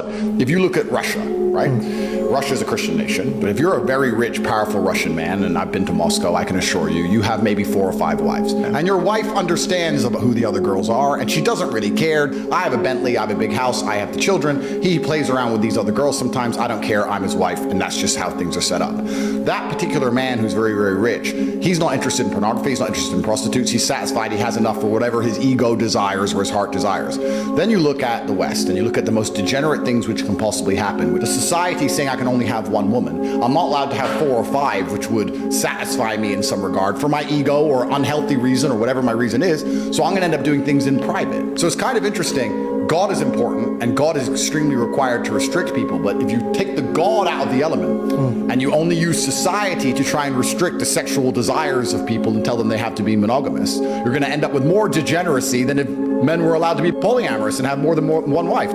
But if you look at Russia, right? Russia's a Christian nation, but if you're a very rich, powerful Russian man, and I've been to Moscow, I can assure you, you have maybe 4 or 5 wives. And your wife understands about who the other girls are, and she doesn't really care. I have a Bentley, I have a big house, I have the children. He plays around with these other girls sometimes. I don't care, I'm his wife, and that's just how things are set up. That particular man who's very, very rich, he's not interested in pornography, he's not interested in prostitutes, he's satisfied, he has enough for whatever his ego desires or his heart desires. Then you look at the West, and you look at the most degenerate things which can possibly happen. With the society saying I can only have 1 woman, I'm not allowed to have 4 or 5, which would satisfy me in some regard for my ego or unhealthy reason or whatever my reason is, so I'm gonna end up doing things in private. So it's kind of interesting. God is important, and God is extremely required to restrict people, but if you take the God out of the element, and you only use society to try and restrict the sexual desires of people and tell them they have to be monogamous, you're gonna end up with more degeneracy than if men were allowed to be polyamorous and have more than one wife.